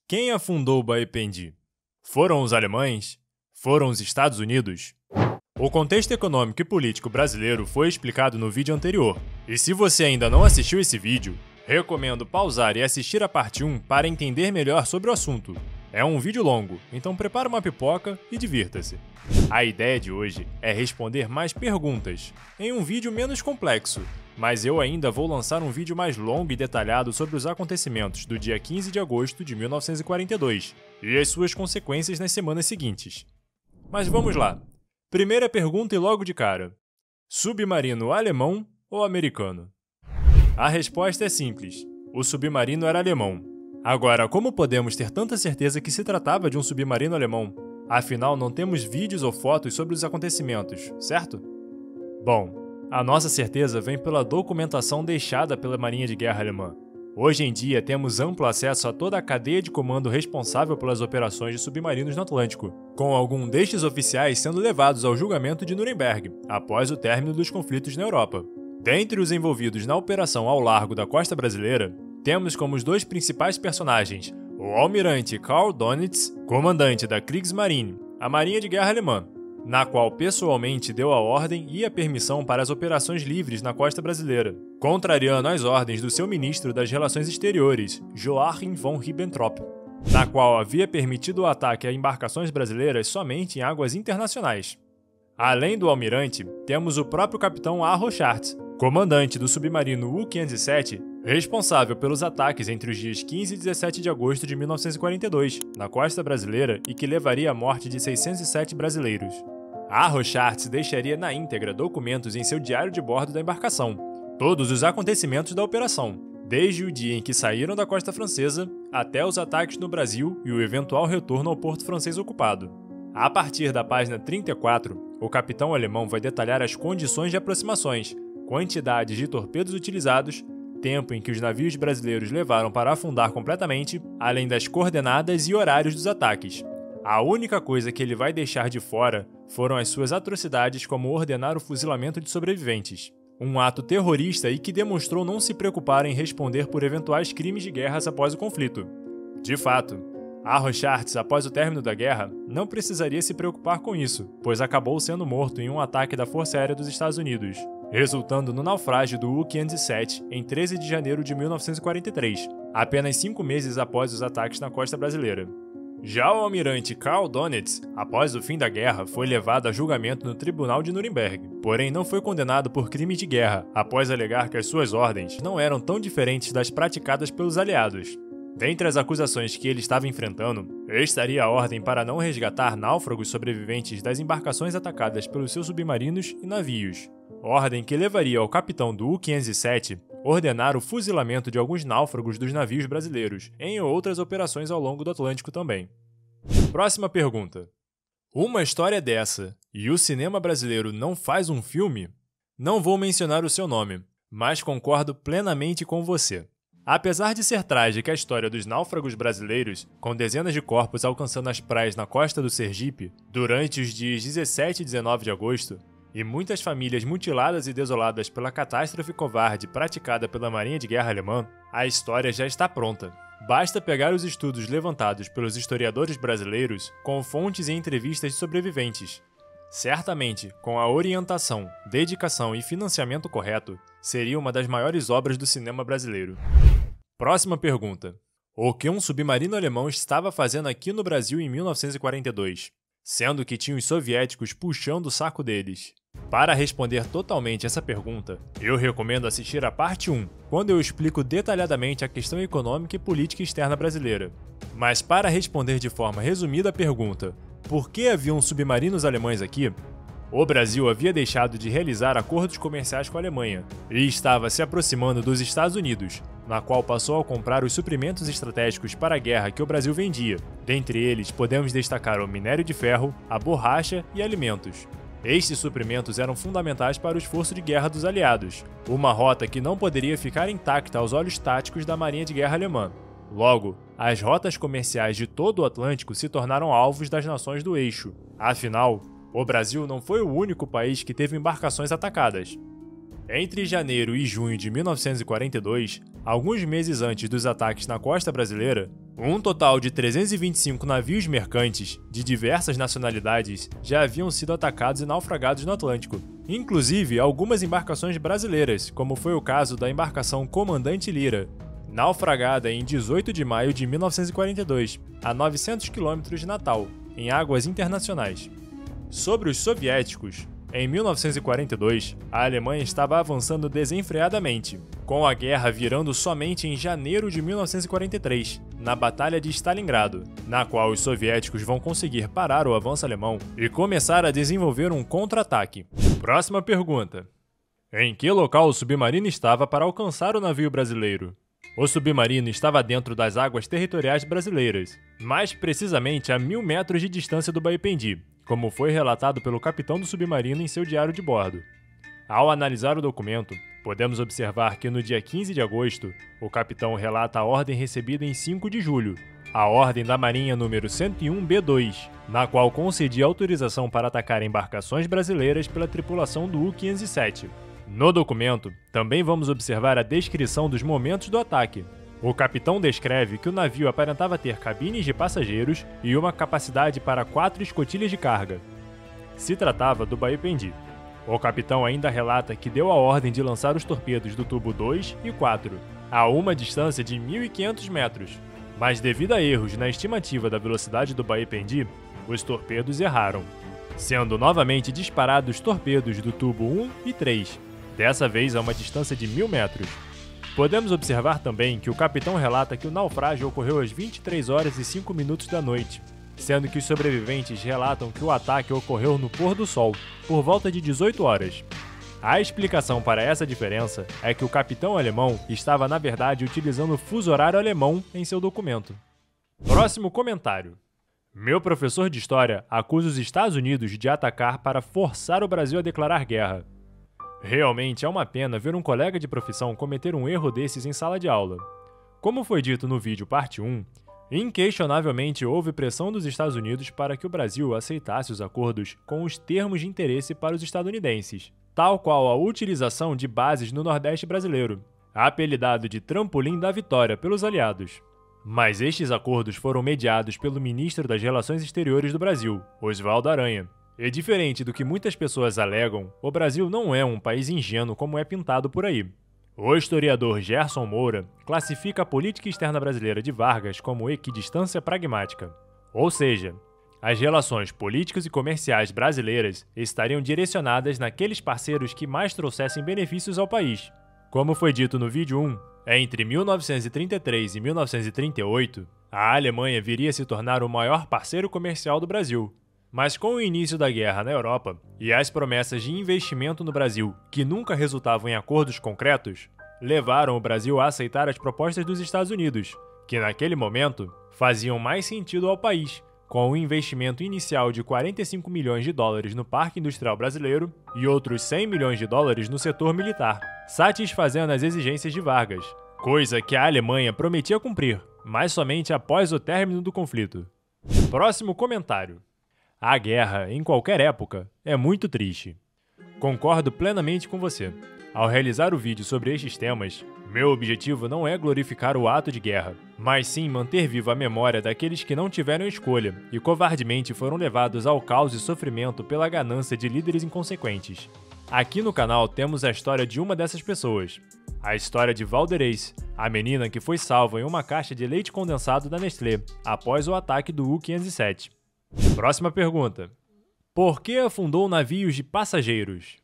Quem afundou Baependi? Foram os alemães? Foram os Estados Unidos? O contexto econômico e político brasileiro foi explicado no vídeo anterior, e se você ainda não assistiu esse vídeo, recomendo pausar e assistir a parte 1 para entender melhor sobre o assunto. É um vídeo longo, então prepare uma pipoca e divirta-se. A ideia de hoje é responder mais perguntas, em um vídeo menos complexo, mas eu ainda vou lançar um vídeo mais longo e detalhado sobre os acontecimentos do dia 15 de agosto de 1942 e as suas consequências nas semanas seguintes. Mas vamos lá. Primeira pergunta e logo de cara. Submarino alemão ou americano? A resposta é simples. O submarino era alemão. Agora, como podemos ter tanta certeza que se tratava de um submarino alemão? Afinal, não temos vídeos ou fotos sobre os acontecimentos, certo? Bom, a nossa certeza vem pela documentação deixada pela Marinha de Guerra alemã. Hoje em dia, temos amplo acesso a toda a cadeia de comando responsável pelas operações de submarinos no Atlântico, com algum destes oficiais sendo levados ao julgamento de Nuremberg, após o término dos conflitos na Europa. Dentre os envolvidos na operação ao largo da costa brasileira, temos como os dois principais personagens o almirante Karl Donitz, comandante da Kriegsmarine, a Marinha de Guerra alemã, na qual pessoalmente deu a ordem e a permissão para as operações livres na costa brasileira, contrariando as ordens do seu ministro das Relações Exteriores, Joachim von Ribbentrop, na qual havia permitido o ataque a embarcações brasileiras somente em águas internacionais. Além do almirante, temos o próprio capitão Arro Schartz, comandante do submarino U-507, responsável pelos ataques entre os dias 15 e 17 de agosto de 1942, na costa brasileira e que levaria à morte de 607 brasileiros. Arro Schartz deixaria na íntegra documentos em seu diário de bordo da embarcação, todos os acontecimentos da operação, desde o dia em que saíram da costa francesa até os ataques no Brasil e o eventual retorno ao porto francês ocupado. A partir da página 34, o capitão alemão vai detalhar as condições de aproximações, quantidades de torpedos utilizados, tempo em que os navios brasileiros levaram para afundar completamente, além das coordenadas e horários dos ataques. A única coisa que ele vai deixar de fora foram as suas atrocidades, como ordenar o fuzilamento de sobreviventes. Um ato terrorista e que demonstrou não se preocupar em responder por eventuais crimes de guerra após o conflito. De fato, Arro Schartz, após o término da guerra, não precisaria se preocupar com isso, pois acabou sendo morto em um ataque da Força Aérea dos Estados Unidos, resultando no naufrágio do U-507 em 13 de janeiro de 1943, apenas 5 meses após os ataques na costa brasileira. Já o almirante Karl Donitz, após o fim da guerra, foi levado a julgamento no Tribunal de Nuremberg, porém não foi condenado por crimes de guerra, após alegar que as suas ordens não eram tão diferentes das praticadas pelos aliados. Dentre as acusações que ele estava enfrentando, estaria a ordem para não resgatar náufragos sobreviventes das embarcações atacadas pelos seus submarinos e navios. Ordem que levaria ao capitão do U-507 ordenar o fuzilamento de alguns náufragos dos navios brasileiros, em outras operações ao longo do Atlântico também. Próxima pergunta. Uma história dessa, e o cinema brasileiro não faz um filme? Não vou mencionar o seu nome, mas concordo plenamente com você. Apesar de ser trágica a história dos náufragos brasileiros, com dezenas de corpos alcançando as praias na costa do Sergipe durante os dias 17 e 19 de agosto, e muitas famílias mutiladas e desoladas pela catástrofe covarde praticada pela Marinha de Guerra alemã, a história já está pronta. Basta pegar os estudos levantados pelos historiadores brasileiros com fontes e entrevistas de sobreviventes. Certamente, com a orientação, dedicação e financiamento correto, seria uma das maiores obras do cinema brasileiro. Próxima pergunta. O que um submarino alemão estava fazendo aqui no Brasil em 1942? Sendo que tinha os soviéticos puxando o saco deles. Para responder totalmente essa pergunta, eu recomendo assistir a parte 1, quando eu explico detalhadamente a questão econômica e política externa brasileira. Mas para responder de forma resumida a pergunta, por que haviam submarinos alemães aqui? O Brasil havia deixado de realizar acordos comerciais com a Alemanha e estava se aproximando dos Estados Unidos, na qual passou a comprar os suprimentos estratégicos para a guerra que o Brasil vendia. Dentre eles, podemos destacar o minério de ferro, a borracha e alimentos. Estes suprimentos eram fundamentais para o esforço de guerra dos aliados, uma rota que não poderia ficar intacta aos olhos táticos da Marinha de Guerra alemã. Logo, as rotas comerciais de todo o Atlântico se tornaram alvos das nações do eixo. Afinal, o Brasil não foi o único país que teve embarcações atacadas. Entre janeiro e junho de 1942, alguns meses antes dos ataques na costa brasileira, Um total de 325 navios mercantes de diversas nacionalidades já haviam sido atacados e naufragados no Atlântico, inclusive algumas embarcações brasileiras, como foi o caso da embarcação Comandante Lira, naufragada em 18 de maio de 1942, a 900 quilômetros de Natal, em águas internacionais. Sobre os soviéticos, em 1942, a Alemanha estava avançando desenfreadamente, com a guerra virando somente em janeiro de 1943, na Batalha de Stalingrado, na qual os soviéticos vão conseguir parar o avanço alemão e começar a desenvolver um contra-ataque. Próxima pergunta: em que local o submarino estava para alcançar o navio brasileiro? O submarino estava dentro das águas territoriais brasileiras, mais precisamente a 1.000 metros de distância do Baipendi, como foi relatado pelo capitão do submarino em seu diário de bordo. Ao analisar o documento, podemos observar que no dia 15 de agosto, o capitão relata a ordem recebida em 5 de julho, a ordem da Marinha número 101B2, na qual concedia autorização para atacar embarcações brasileiras pela tripulação do U-507. No documento, também vamos observar a descrição dos momentos do ataque. O capitão descreve que o navio aparentava ter cabines de passageiros e uma capacidade para 4 escotilhas de carga. Se tratava do Baipendi. O capitão ainda relata que deu a ordem de lançar os torpedos do tubo 2 e 4, a uma distância de 1.500 metros, mas devido a erros na estimativa da velocidade do Baipendi, os torpedos erraram, sendo novamente disparados torpedos do tubo 1 e 3, dessa vez a uma distância de 1.000 metros. Podemos observar também que o capitão relata que o naufrágio ocorreu às 23 horas e 5 minutos da noite, sendo que os sobreviventes relatam que o ataque ocorreu no pôr do sol, por volta de 18 horas. A explicação para essa diferença é que o capitão alemão estava, na verdade, utilizando o fuso horário alemão em seu documento. Próximo comentário. Meu professor de história acusa os Estados Unidos de atacar para forçar o Brasil a declarar guerra. Realmente é uma pena ver um colega de profissão cometer um erro desses em sala de aula. Como foi dito no vídeo parte 1, inquestionavelmente houve pressão dos Estados Unidos para que o Brasil aceitasse os acordos com os termos de interesse para os estadunidenses, tal qual a utilização de bases no Nordeste brasileiro, apelidado de Trampolim da Vitória pelos aliados. Mas estes acordos foram mediados pelo ministro das Relações Exteriores do Brasil, Oswaldo Aranha. E diferente do que muitas pessoas alegam, o Brasil não é um país ingênuo como é pintado por aí. O historiador Gerson Moura classifica a política externa brasileira de Vargas como equidistância pragmática. Ou seja, as relações políticas e comerciais brasileiras estariam direcionadas naqueles parceiros que mais trouxessem benefícios ao país. Como foi dito no vídeo 1, entre 1933 e 1938, a Alemanha viria a se tornar o maior parceiro comercial do Brasil. Mas com o início da guerra na Europa e as promessas de investimento no Brasil, que nunca resultavam em acordos concretos, levaram o Brasil a aceitar as propostas dos Estados Unidos, que naquele momento faziam mais sentido ao país, com um investimento inicial de 45 milhões de dólares no Parque Industrial Brasileiro e outros 100 milhões de dólares no setor militar, satisfazendo as exigências de Vargas, coisa que a Alemanha prometia cumprir, mas somente após o término do conflito. Próximo comentário. A guerra, em qualquer época, é muito triste. Concordo plenamente com você. Ao realizar o vídeo sobre estes temas, meu objetivo não é glorificar o ato de guerra, mas sim manter viva a memória daqueles que não tiveram escolha e covardemente foram levados ao caos e sofrimento pela ganância de líderes inconsequentes. Aqui no canal temos a história de uma dessas pessoas, a história de Valderez, a menina que foi salva em uma caixa de leite condensado da Nestlé após o ataque do U-507. Próxima pergunta. Por que afundou navios de passageiros?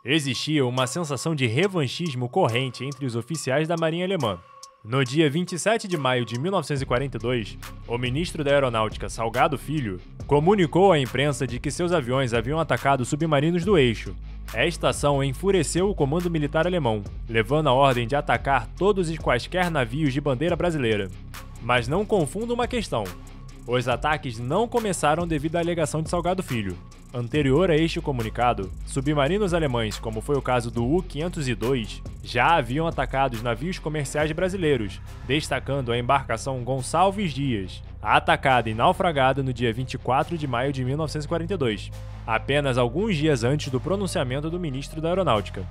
Existia uma sensação de revanchismo corrente entre os oficiais da Marinha Alemã. No dia 27 de maio de 1942, o ministro da Aeronáutica, Salgado Filho, comunicou à imprensa de que seus aviões haviam atacado submarinos do eixo. Esta ação enfureceu o comando militar alemão, levando a ordem de atacar todos e quaisquer navios de bandeira brasileira. Mas não confunda uma questão. Os ataques não começaram devido à alegação de Salgado Filho. Anterior a este comunicado, submarinos alemães, como foi o caso do U-502, já haviam atacado os navios comerciais brasileiros, destacando a embarcação Gonçalves Dias, atacada e naufragada no dia 24 de maio de 1942, apenas alguns dias antes do pronunciamento do ministro da Aeronáutica.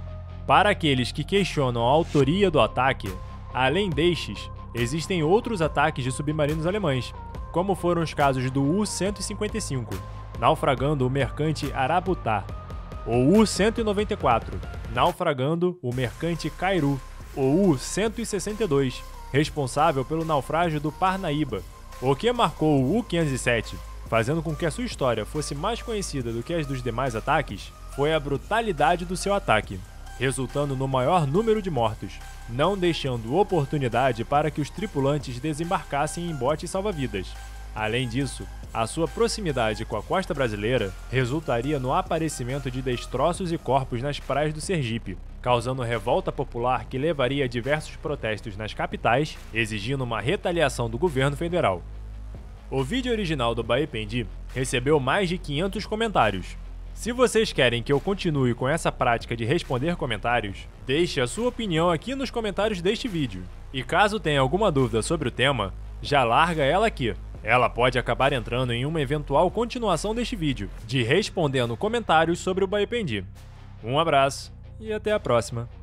Para aqueles que questionam a autoria do ataque, além destes, existem outros ataques de submarinos alemães, como foram os casos do U-155, naufragando o mercante Arabutá, o U-194, naufragando o mercante Cairu, o U-162, responsável pelo naufrágio do Parnaíba. O que marcou o U-507, fazendo com que a sua história fosse mais conhecida do que as dos demais ataques, foi a brutalidade do seu ataque, resultando no maior número de mortos, não deixando oportunidade para que os tripulantes desembarcassem em botes salva-vidas. Além disso, a sua proximidade com a costa brasileira resultaria no aparecimento de destroços e corpos nas praias do Sergipe, causando revolta popular que levaria a diversos protestos nas capitais, exigindo uma retaliação do governo federal. O vídeo original do Baependi recebeu mais de 500 comentários. Se vocês querem que eu continue com essa prática de responder comentários, deixe a sua opinião aqui nos comentários deste vídeo. E caso tenha alguma dúvida sobre o tema, já larga ela aqui. Ela pode acabar entrando em uma eventual continuação deste vídeo, de respondendo comentários sobre o Baependi. Um abraço e até a próxima!